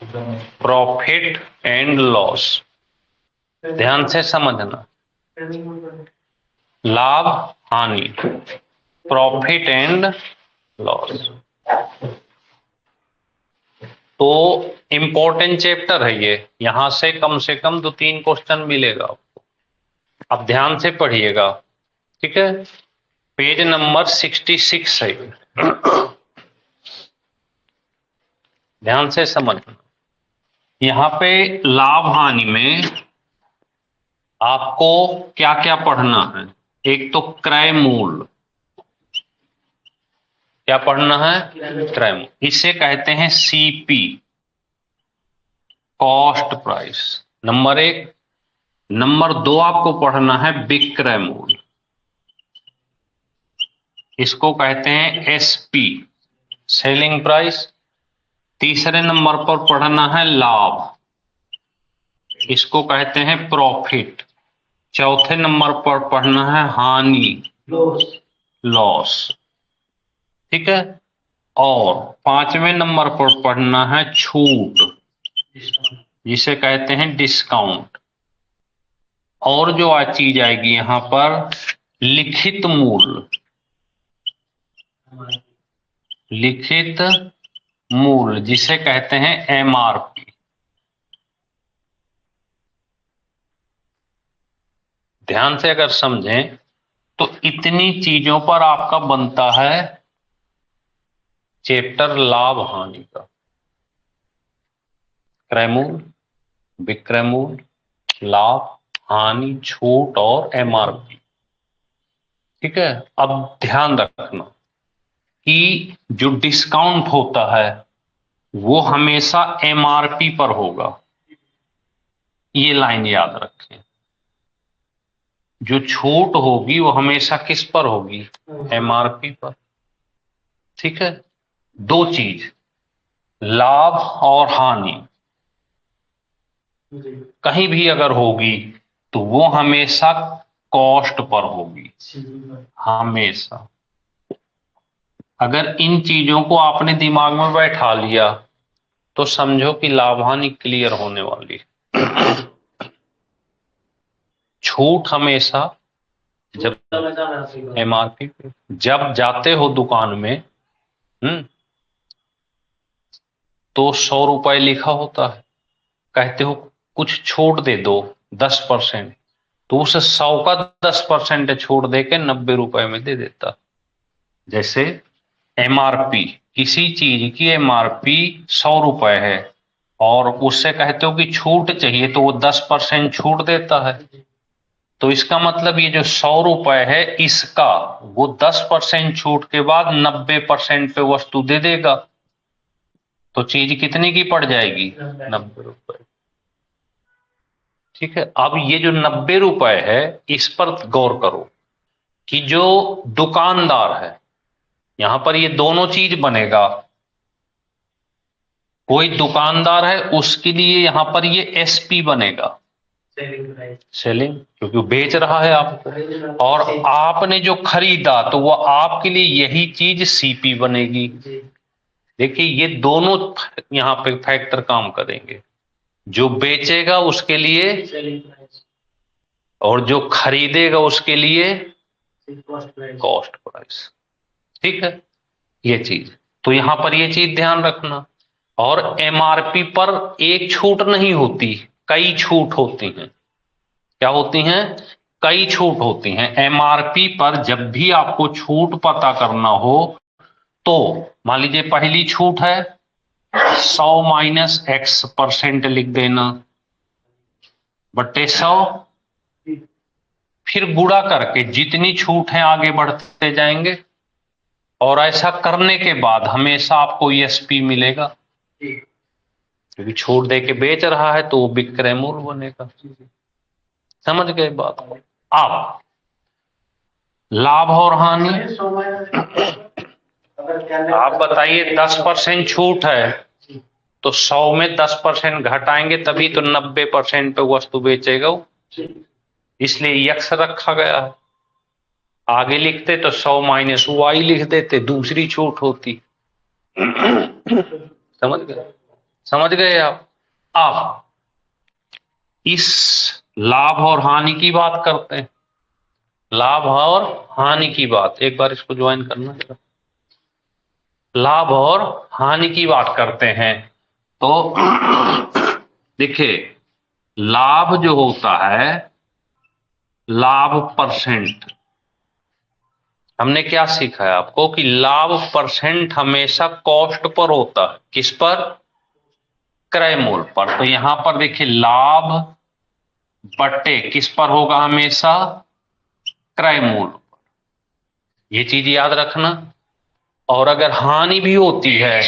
Profit and loss. ध्यान से समझना, लाभ हानि, प्रॉफिट एंड लॉस। तो इंपॉर्टेंट चैप्टर है ये, यहां से कम 2-3 क्वेश्चन मिलेगा आपको। अब ध्यान से पढ़िएगा, ठीक है। पेज नंबर 66 है, ध्यान से समझना। यहाँ पे लाभ हानि में आपको क्या क्या पढ़ना है। एक तो क्रय मूल्य, क्या पढ़ना है, क्रय मूल्य, इसे कहते हैं CP, cost price, number 1। Number 2 आपको पढ़ना है विक्रय मूल्य, इसको कहते हैं एसपी, सेलिंग प्राइस। तीसरे नंबर पर पढ़ना है लाभ, इसको कहते हैं प्रॉफिट। चौथे नंबर पर पढ़ना है हानि, लॉस, ठीक है। और 5वें नंबर पर पढ़ना है छूट, जिसे कहते हैं डिस्काउंट। और जो आज चीज आएगी यहां पर लिखित मूल्य, लिखित मूल्य जिसे कहते हैं एमआरपी। ध्यान से अगर समझें तो इतनी चीजों पर आपका बनता है चैप्टर लाभ हानि का। क्रय मूल्य, विक्रय मूल्य, लाभ हानि, छूट और एमआरपी, ठीक है। अब ध्यान रखना कि जो डिस्काउंट होता है वो हमेशा एमआरपी पर होगा, ये लाइन याद रखें। जो छूट होगी वो हमेशा किस पर होगी, एमआरपी पर, ठीक है। दो चीज, लाभ और हानि कहीं भी अगर होगी तो वो हमेशा कॉस्ट पर होगी, हमेशा। अगर इन चीजों को आपने दिमाग में बैठा लिया तो समझो कि लाभ हानि क्लियर होने वाली है। छूट हमेशा जब एमआरपी पे, जब जाते हो दुकान में तो 100 रुपए लिखा होता है, कहते हो कुछ छूट दे दो 10%, तो उस 100 का 10% छोड़ दे के 90 रुपए में दे देता। जैसे एमआरपी, किसी चीज की एमआरपी 100 रुपए है और उससे कहते हो कि छूट चाहिए तो वो 10% छूट देता है। तो इसका मतलब ये जो 100 रुपए है इसका वो 10% छूट के बाद 90% पे वस्तु दे देगा, तो चीज कितने की पड़ जाएगी, 90 रुपए, ठीक है। अब ये जो 90 रुपए है इस पर गौर करो कि जो दुकानदार है, यहां पर ये दोनों चीज बनेगा। कोई दुकानदार है उसके लिए यहां पर ये एसपी बनेगा, सेलिंग, क्योंकि वो बेच रहा है आपको, और आपने जो खरीदा तो वो आपके लिए यही चीज सीपी बनेगी। देखिए ये दोनों यहां पे फैक्टर काम करेंगे, जो बेचेगा उसके लिए और जो खरीदेगा उसके लिए कॉस्ट प्राइस, ठीक है, ये चीज। तो यहां पर ये चीज ध्यान रखना। और एमआरपी पर एक छूट नहीं होती, कई छूट होती हैं। क्या होती हैं, कई छूट होती हैं। एमआरपी पर जब भी आपको छूट पता करना हो तो मान लीजिए पहली छूट है 100 माइनस X% लिख देना बट्टे 100, फिर गुणा करके जितनी छूट है आगे बढ़ते जाएंगे, और ऐसा करने के बाद हमेशा आपको एसपी मिलेगा, क्योंकि छूट दे के बेच रहा है तो वो विक्रय मूल्य बनेगा। समझ गए बात को। अब लाभ और हानि, आप बताइए 10% छूट है तो 100 में 10% घटाएंगे तभी तो 90% पे वस्तु बेचेगा वो, इसलिए यक्स रखा गया है। आगे लिखते तो 100 माइनस वाई लिख देते, दूसरी छूट होती। समझ गए। समझ गए आप? अब इस लाभ और हानि की बात करते हैं। लाभ और हानि की बात, एक बार इसको ज्वाइन करना। लाभ और हानि की बात करते हैं। तो देखिए, लाभ जो होता है, लाभ परसेंट, हमने क्या सीखा है आपको कि लाभ परसेंट हमेशा कॉस्ट पर होता है। किस पर? क्रय मूल्य पर। तो यहां पर देखिए, लाभ बटे किस पर होगा? हमेशा क्रय मूल्य पर। ये चीज याद रखना। और अगर हानि भी होती है,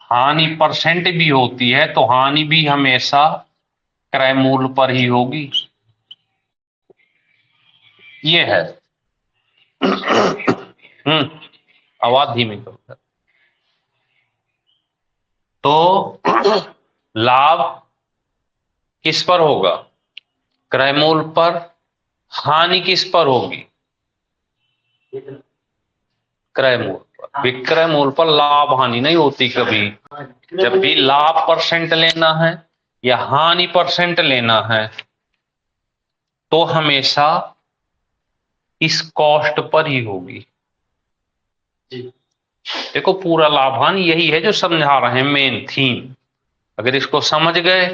हानि परसेंट भी होती है, तो हानि भी हमेशा क्रय मूल्य पर ही होगी। ये है। आवाज धीमी करो। तो लाभ किस पर होगा? क्रय मूल्य पर। हानि किस पर होगी? क्रय मूल्य पर। विक्रय मूल्य पर लाभ हानि नहीं होती कभी। जब भी लाभ परसेंट लेना है या हानि परसेंट लेना है, तो हमेशा इस कॉस्ट पर ही होगी। देखो, पूरा लाभ हानि यही है जो समझा रहे हैं, मेन थीम। अगर इसको समझ गए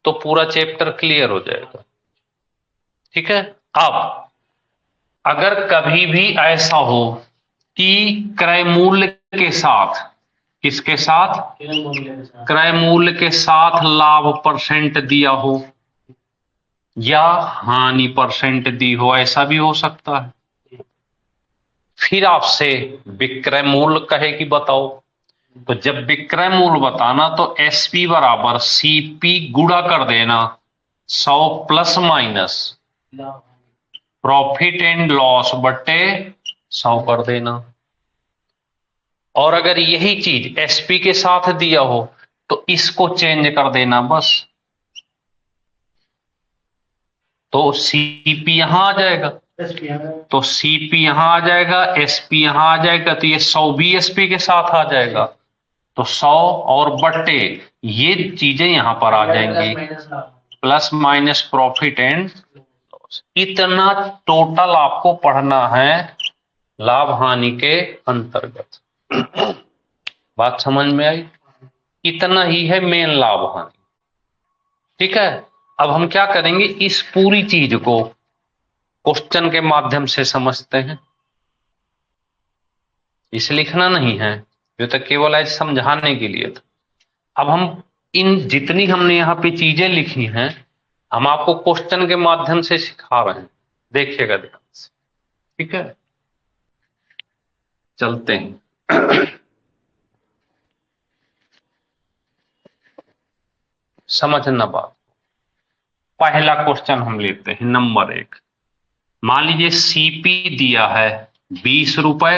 तो पूरा चैप्टर क्लियर हो जाएगा। ठीक है। अब अगर कभी भी ऐसा हो कि क्रय मूल्य के साथ, किसके साथ? क्रय मूल्य के साथ लाभ परसेंट दिया हो या हानि परसेंट दी हो, ऐसा भी हो सकता है। फिर आपसे विक्रय मूल्य कहे कि बताओ, तो जब विक्रय मूल्य बताना तो एसपी बराबर सीपी गुणा कर देना 100 plus minus profit and loss बटे 100 कर देना। और अगर यही चीज एसपी के साथ दिया हो तो इसको चेंज कर देना बस। तो सीपी यहां आ जाएगा, तो सीपी यहां आ जाएगा, एसपी यहां आ जाएगा, तो ये 100 भी एसपी के साथ आ जाएगा। तो 100 और बट्टे ये चीजें यहां पर आ जाएंगी, plus minus profit and loss. इतना टोटल आपको पढ़ना है लाभ हानि के अंतर्गत। बात समझ में आई? इतना ही है मेन लाभ हानि। ठीक है। अब हम क्या करेंगे, इस पूरी चीज को क्वेश्चन के माध्यम से समझते हैं। इसे लिखना नहीं है, जो तो केवल आज समझाने के लिए था। अब हम इन जितनी हमने यहाँ पे चीजें लिखी हैं, हम आपको क्वेश्चन के माध्यम से सिखा रहे हैं। देखिएगा ध्यान से। ठीक है, चलते हैं। समझना बात। पहला क्वेश्चन हम लेते हैं, नंबर 1। मान लीजिए सीपी दिया है 20 रुपए,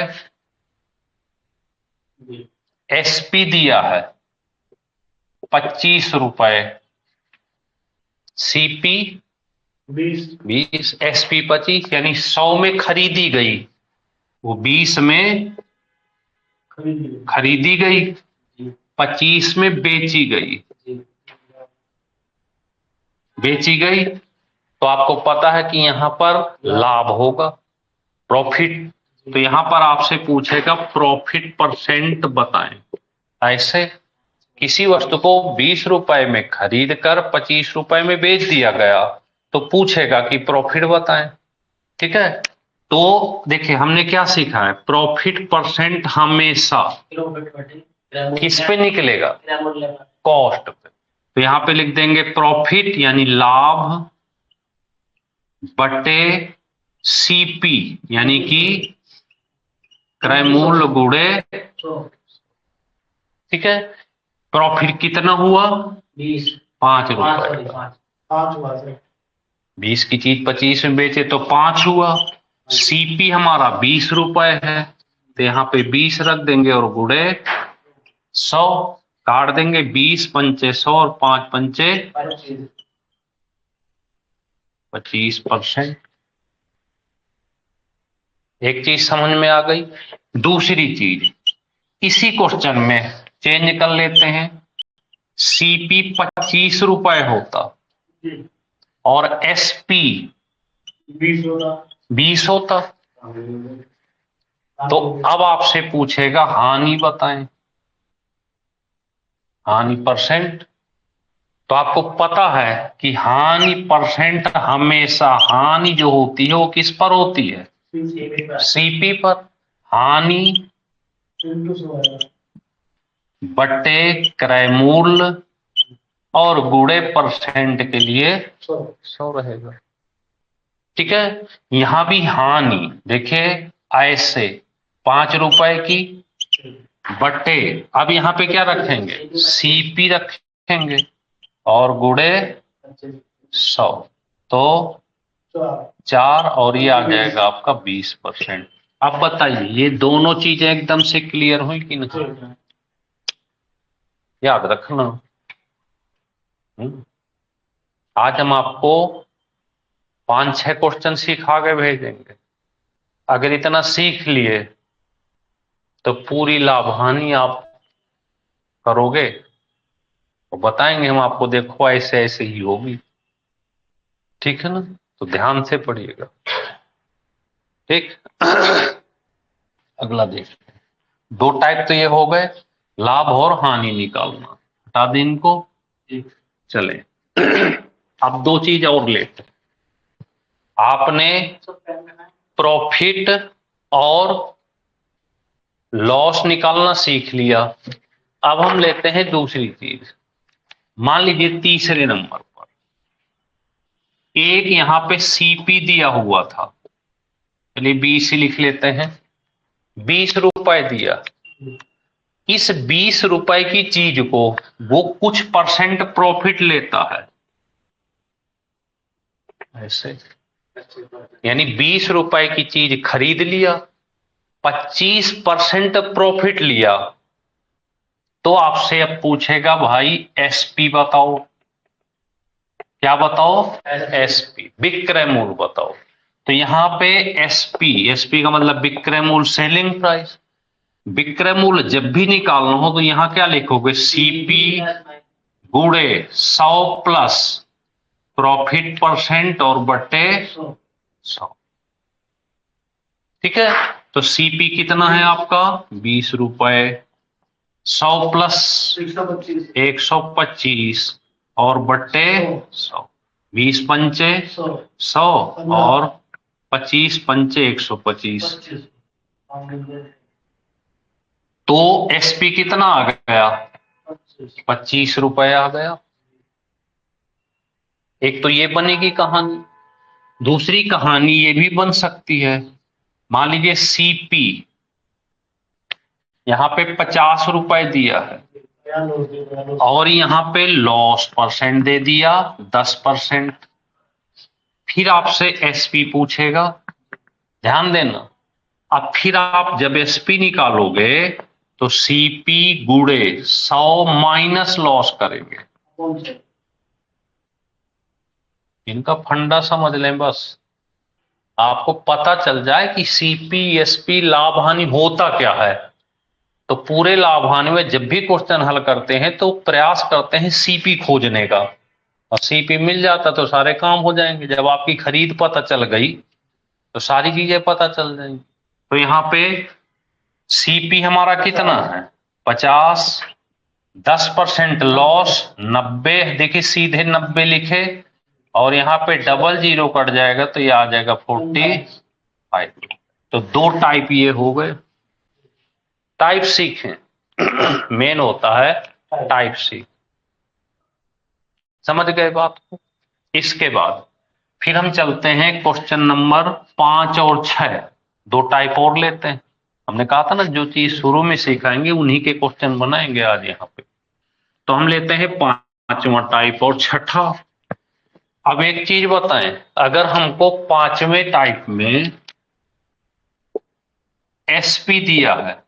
एसपी दिया है 25 रुपए, सीपी 20 एसपी 25, यानी 100 में खरीदी गई, वो 20 में खरीदी गई, 25 में बेची गई। बेची गई तो आपको पता है कि यहां पर लाभ होगा, प्रॉफिट। तो यहां पर आपसे पूछेगा प्रॉफिट परसेंट बताएं। ऐसे किसी वस्तु को 20 रुपए में खरीद कर 25 रुपए में बेच दिया गया, तो पूछेगा कि प्रॉफिट बताएं। ठीक है। तो देखिए, हमने क्या सीखा है, प्रॉफिट परसेंट हमेशा किस पे निकलेगा? कॉस्ट पे। तो यहां पे लिख देंगे प्रॉफिट यानी लाभ बटे सीपी यानी कि क्रय मूल्य गुणे। ठीक है। प्रॉफिट कितना हुआ? 5 रुपए। 20 की चीज 25 में बेचे तो 5 हुआ। सीपी हमारा 20 रुपए है, तो यहाँ पे 20 रख देंगे और गुणे 100 काट देंगे। 20 पंचे 100 और 5 पंचे 25%। एक चीज समझ में आ गई। दूसरी चीज, इसी क्वेश्चन में चेंज कर लेते हैं, सीपी 25 रुपए होता और एसपी 20 होता। तो अब आपसे पूछेगा हानि बताएं, हानि परसेंट। तो आपको पता है कि हानि परसेंट हमेशा, हानि जो होती है वो किस पर होती है, सीपी पर। हानि बटे क्रय मूल्य और गुणे परसेंट के लिए 100 रहेगा। ठीक है, यहां भी हानि देखिए ऐसे 5 रुपए की बटे, अब यहां पे क्या रखेंगे, सीपी रखेंगे और गुणे 100, तो 4 और ये आ जाएगा आपका 20%। अब बताइए ये दोनों चीजें एकदम से क्लियर हुई कि नहीं, याद रखना। आज हम आपको 5-6 क्वेश्चन सिखा के भेजेंगे। अगर इतना सीख लिए तो पूरी लाभ हानि आप करोगे तो बताएंगे हम आपको, देखो ऐसे ऐसे ही होगी। ठीक है ना, तो ध्यान से पढ़िएगा। ठीक अगला देख, 2 टाइप तो ये हो गए, लाभ और हानि निकालना। हटा दें इनको, चले। अब 2 चीज और लेते, आपने प्रॉफिट और लॉस निकालना सीख लिया। अब हम लेते हैं दूसरी चीज। मान लीजिए तीसरे नंबर पर एक यहां पे सीपी दिया हुआ था, चलिए 20 लिख लेते हैं, 20 रुपए दिया। इस 20 रुपए की चीज को वो कुछ परसेंट प्रॉफिट लेता है ऐसे, यानी 20 रुपए की चीज खरीद लिया, 25% प्रॉफिट लिया, तो आपसे अब पूछेगा भाई एसपी बताओ। क्या बताओ, एसपी विक्रय मूल्य बताओ। तो यहां पे एसपी, एसपी का मतलब विक्रय मूल्य, सेलिंग प्राइस। विक्रय मूल्य जब भी निकालना हो तो यहां क्या लिखोगे, सीपी गुणे 100 प्लस प्रॉफिट परसेंट और बटे 100। ठीक है, तो सीपी कितना है आपका 20 रुपए, 100 प्लस 125 और बट्टे 100, 20 पंचे 100 और 25 पंचे 125, तो एसपी कितना आ गया, 25 रुपए आ गया। एक तो ये बनेगी कहानी, दूसरी कहानी ये भी बन सकती है। मान लीजिए सीपी यहां पे 50 रुपए दिया है और यहां पे लॉस परसेंट दे दिया 10%। फिर आपसे एसपी पूछेगा, ध्यान देना। अब फिर आप जब एसपी निकालोगे तो सीपी गुणे 100 माइनस लॉस करेंगे। इनका फंडा समझ लें बस, आपको पता चल जाए कि सीपी एसपी लाभ हानि होता क्या है। तो पूरे लाभ हानि में जब भी क्वेश्चन हल करते हैं तो प्रयास करते हैं सीपी खोजने का, और सीपी मिल जाता तो सारे काम हो जाएंगे। जब आपकी खरीद पता चल गई तो सारी चीजें पता चल जाएंगी। तो यहाँ पे सीपी हमारा कितना है 50, 10% लॉस 90, देखिए सीधे 90 लिखे और यहाँ पे डबल जीरो कट जाएगा तो ये आ जाएगा 45। तो 2 टाइप ये हो गए। टाइप सीखें मेन होता है टाइप सी, समझ गए बात को। इसके बाद फिर हम चलते हैं क्वेश्चन नंबर 5 और 6, 2 टाइप और लेते हैं। हमने कहा था ना जो चीज शुरू में सिखाएंगे उन्हीं के क्वेश्चन बनाएंगे आज यहाँ पे। तो हम लेते हैं 5वां टाइप और 6ठा। अब एक चीज बताएं, अगर हमको 5वें टाइप में एसपी दिया है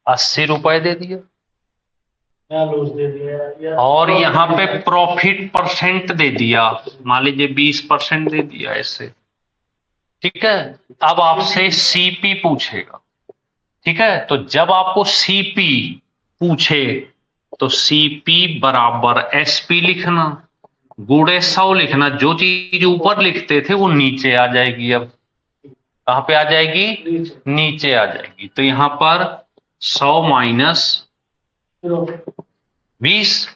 80 रुपए दे दिया और यहाँ पे प्रॉफिट परसेंट दे दिया, मान लीजिए 20% दे दिया ऐसे। ठीक है, अब आपसे सीपी पूछेगा, ठीक है, तो जब आपको सीपी पूछे तो सीपी बराबर एसपी लिखना, गुणे 100 लिखना। जो चीज ऊपर लिखते थे वो नीचे आ जाएगी। अब कहां पे आ जाएगी? नीचे आ जाएगी। तो यहां पर 100 माइनस 20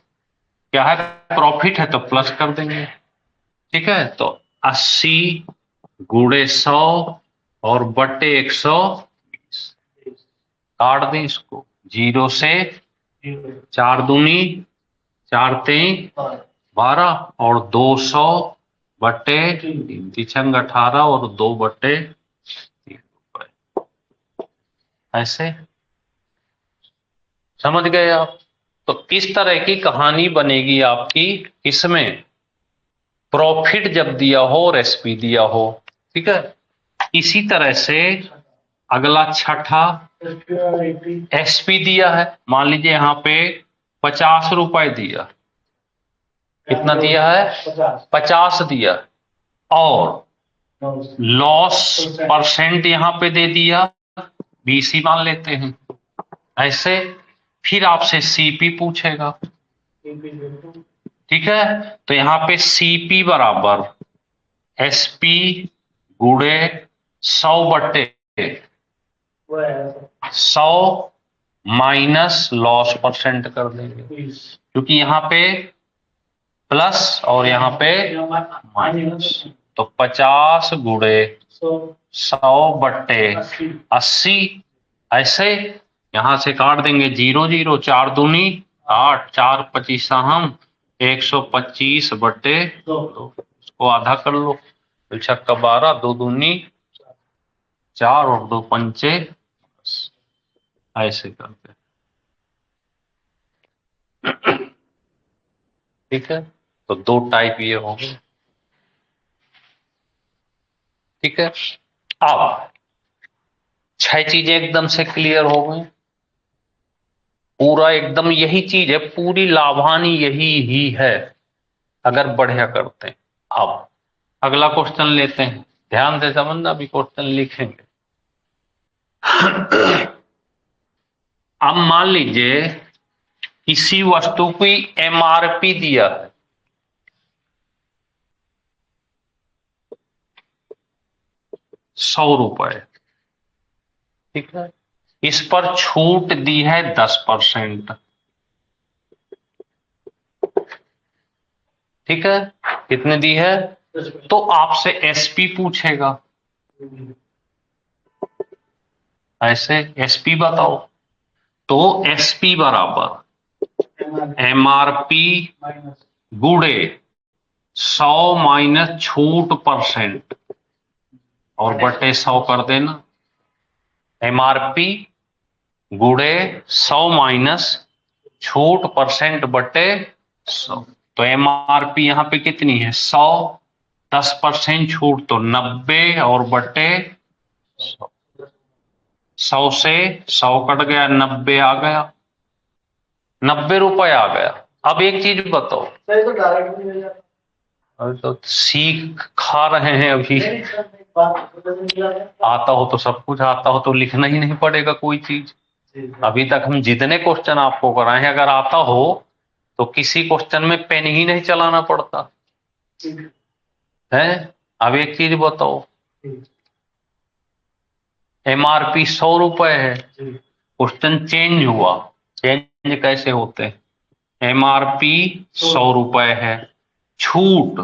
क्या है? प्रॉफिट है तो प्लस कर देंगे। ठीक है, तो 80 गुणे 100 और बटे 120 काट दें इसको। 0 से 4 दूनी 4 तेई 12 और 200 बटे 3 तिछंग 18 और 2 बटे 3 रुपए। ऐसे समझ गए आप? तो इस तरह की कहानी बनेगी आपकी, इसमें प्रॉफिट जब दिया हो और एसपी दिया हो। ठीक है, इसी तरह से अगला छठा, एसपी दिया है। मान लीजिए यहां पे 50 रुपए दिया। कितना दिया है? 50 दिया। और लॉस परसेंट यहां पे दे दिया 20 ही मान लेते हैं। ऐसे फिर आपसे सीपी पूछेगा। ठीक है, तो यहां पे सीपी बराबर एसपी गुणे 100 बटे 100 माइनस लॉस परसेंट कर देंगे, क्योंकि यहां पे प्लस और यहां पे माइनस। तो 50 गुणे 100 बट्टे 80। ऐसे यहां से काट देंगे 0 0, 4 दूनी 8, 4 25 हम 125 बट्टे 2। उसको आधा कर लो। 12, 2 दूनी 4 और 2 पंचे 10। ऐसे करते। ठीक है, तो 2 टाइप ये हो गए। ठीक है, अब 6 चीजें एकदम से क्लियर हो गई। पूरा एकदम यही चीज है, पूरी लाभानी यही ही है अगर बढ़िया करते हैं। अब अगला क्वेश्चन लेते हैं, ध्यान से समझना, भी क्वेश्चन लिखेंगे। अब मान लीजिए किसी वस्तु की एमआरपी दिया है, ₹100। ठीक है, इस पर छूट दी है 10%। ठीक है, कितने दी है? तो आपसे एसपी पूछेगा। ऐसे एसपी बताओ। तो एसपी बराबर एमआरपी गुणे 100 माइनस छूट परसेंट और बटे 100 कर देना। एमआरपी गुणे 100 माइनस छूट परसेंट बटे 100। तो एमआरपी यहां पे कितनी है? 100, 10% छूट तो 90 और बटे 100। 100 से 100 कट गया, 90 आ गया, 90 रुपए आ गया। अब एक चीज बताओ, अभी तो सीख खा रहे हैं अभी। आता हो तो सब कुछ आता हो तो लिखना ही नहीं पड़ेगा कोई चीज। अभी तक हम जितने क्वेश्चन आपको कराए हैं, अगर आता हो तो किसी क्वेश्चन में पेन ही नहीं चलाना पड़ता है। अब एक चीज बताओ, एमआरपी 100 रुपए है, क्वेश्चन चेंज हुआ। चेंज कैसे होते हैं? एमआरपी 100 रुपए है, छूट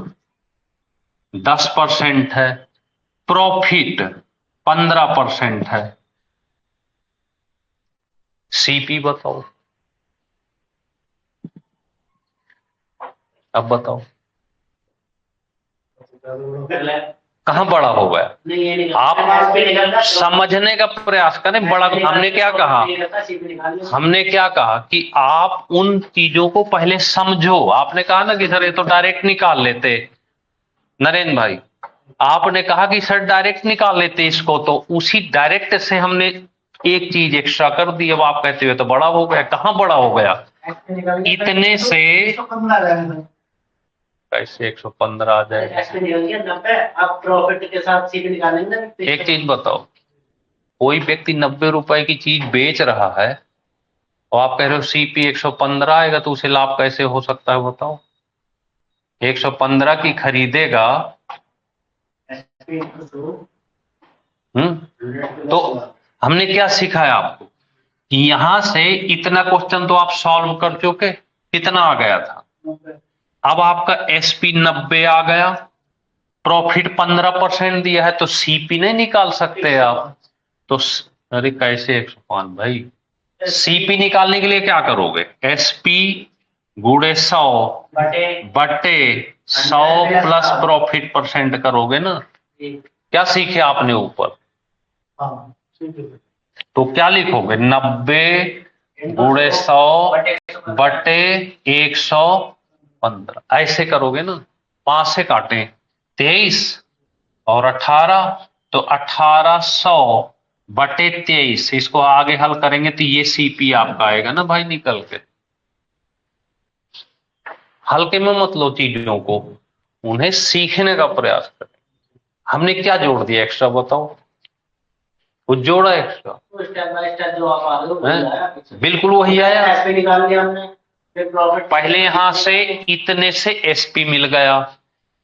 10% है, प्रॉफिट 15% है। सीपी बताओ। अब बताओ कहां बड़ा हो गया? आप समझने का प्रयास करें। बड़ा हमने क्या कहा? हमने क्या कहा कि आप उन चीजों को पहले समझो। आपने कहा ना कि सर ये तो डायरेक्ट निकाल लेते, नरेंद्र भाई आपने कहा कि सर डायरेक्ट निकाल लेते इसको, तो उसी डायरेक्ट से हमने एक चीज एक्स्ट्रा कर दी। अब आप कहते हुए तो बड़ा हो गया। कहां बड़ा हो गया? इतने से कैसे 115 आ जाएगा? आप प्रॉफिट के साथ सीधे निकालेंगे। एक चीज बताओ, कोई व्यक्ति 90 रुपए की चीज बेच रहा है और आप कह रहे हो सीपी 115 आएगा, तो उसे लाभ कैसे हो सकता है बताओ? 115 की खरीदेगा। तो हमने क्या सिखाया आपको कि यहां से इतना क्वेश्चन तो आप सॉल्व कर चुके, कितना आ गया था? अब आपका एसपी 90 आ गया, प्रॉफिट 15% दिया है, तो सीपी नहीं निकाल सकते आप? तो अरे कैसे 105 भाई? सीपी निकालने के लिए क्या करोगे? एसपी गुणे 100 बटे 100 प्लस प्रॉफिट परसेंट करोगे ना। क्या सीखे आपने ऊपर? तो क्या लिखोगे? 90 गुणे 100 बटे 115, ऐसे करोगे ना। 5 से काटें 23 और 18, तो 1800 बटे 23, इसको आगे हल करेंगे तो ये सीपी आपका आएगा ना भाई निकल के। हल्के में मत लो चीजों को, उन्हें सीखने का प्रयास करें। हमने क्या जोड़ दिया एक्स्ट्रा बताओ? कुछ जोड़ा एक्स्ट्रा? स्टेप बाय स्टेप जो आप आ रहे हो बिल्कुल वही आया। एसपी निकाल लिया हमने, फिर प्रॉफिट पहले यहां से इतने से एसपी मिल गया,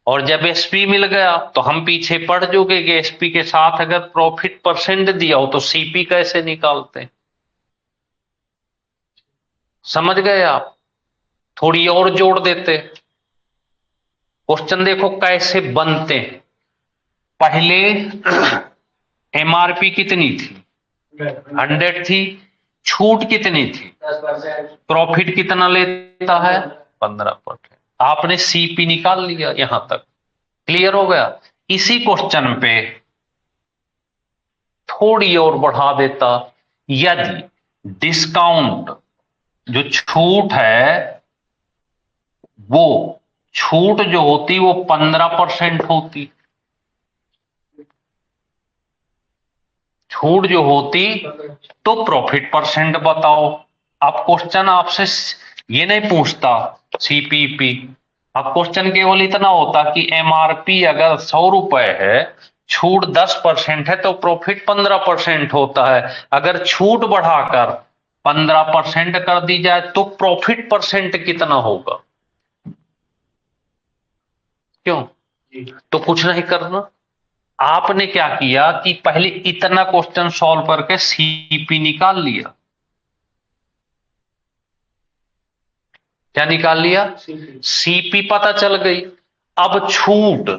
और जब एसपी मिल गया तो हम पीछे पड़ चुके कि एसपी के साथ अगर प्रॉफिट परसेंट दिया हो तो सीपी कैसे निकालते हैं। समझ गए आप? थोड़ी और जोड़ देते। क्वेश्चन देखो कैसे बनते हैं। पहले एमआरपी कितनी थी? 100 थी। छूट कितनी थी? 10%। प्रॉफिट कितना लेता है? 15%। आपने सीपी निकाल लिया, यहां तक क्लियर हो गया। इसी क्वेश्चन पे थोड़ी और बढ़ा देता, यदि डिस्काउंट जो छूट है, वो छूट जो होती वो 15% होती, छूट जो होती, तो प्रॉफिट परसेंट बताओ। अब क्वेश्चन आपसे ये नहीं पूछता सीपीपी, अब क्वेश्चन केवल इतना होता कि एमआरपी अगर 100 रुपए है, छूट 10% है, तो प्रॉफिट 15% होता है। अगर छूट बढ़ाकर 15% कर दी जाए तो प्रॉफिट परसेंट कितना होगा? क्यों? तो कुछ नहीं करना। आपने क्या किया कि पहले इतना क्वेश्चन सॉल्व करके सीपी निकाल लिया। क्या निकाल लिया? सीपी पता चल गई। अब छूट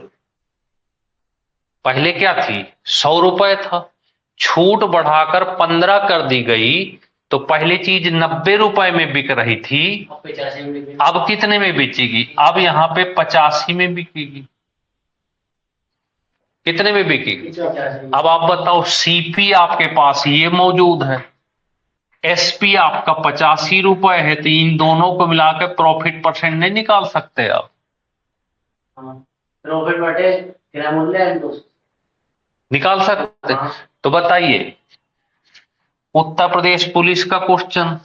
पहले क्या थी? 100 रुपए था, छूट बढ़ाकर 15 कर दी गई, तो पहले चीज 90 रुपए में बिक रही थी, अब कितने में बेचेगी? अब यहां पे 85 में बिकेगी। कितने में बिकेगी? अब आप बताओ, सीपी आपके पास ये मौजूद है, एसपी आपका 85 रुपए है, तो इन दोनों को मिलाकर प्रॉफिट परसेंट नहीं निकाल सकते आप? प्रॉफिट बटे क्या मूल्य है निकाल सकते। तो बताइए, उत्तर प्रदेश पुलिस का क्वेश्चन,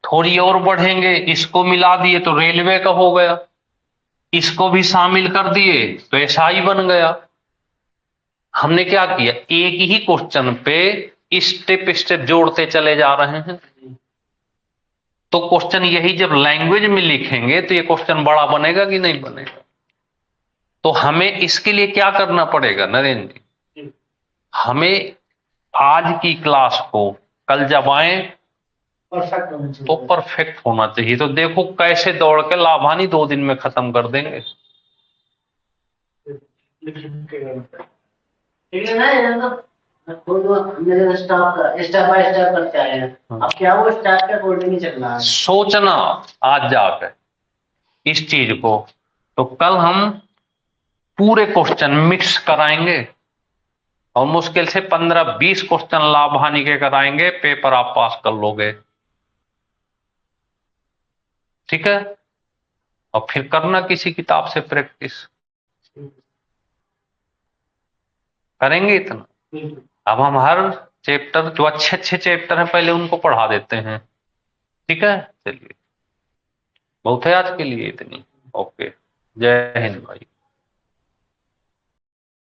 थोड़ी और बढ़ेंगे, इसको मिला दिए तो रेलवे का हो गया, इसको भी शामिल कर दिए तो एसआई बन गया। हमने क्या किया, एक ही क्वेश्चन पे स्टेप स्टेप जोड़ते चले जा रहे हैं। तो क्वेश्चन यही जब लैंग्वेज में लिखेंगे तो ये क्वेश्चन बड़ा बनेगा कि नहीं बनेगा? तो हमें इसके लिए क्या करना पड़ेगा नरेंद्र जी? हमें आज की क्लास को कल जब आए तो परफेक्ट होना चाहिए। तो देखो कैसे दौड़ के लाभानी 2 दिन में खत्म कर देंगे। ठीक है ना, मेरे स्टाफ का स्टेप बाय स्टेप करते आए हैं। अब क्या वो स्टेप के अकॉर्डिंग ही चलना है। सोचना आज जाकर इस चीज को, तो कल हम पूरे क्वेश्चन मिक्स कराएंगे और मुश्किल से 15-20 क्वेश्चन लाभ हानि के कराएंगे, पेपर आप पास कर लोगे। ठीक है? और फिर करना किसी किताब से प्रैक्टिस करेंगे इतना। अब हम हर चैप्टर, जो अच्छे अच्छे चैप्टर हैं पहले उनको पढ़ा देते हैं। ठीक है, चलिए बहुत है आज के लिए इतनी। ओके, जय हिंद भाई।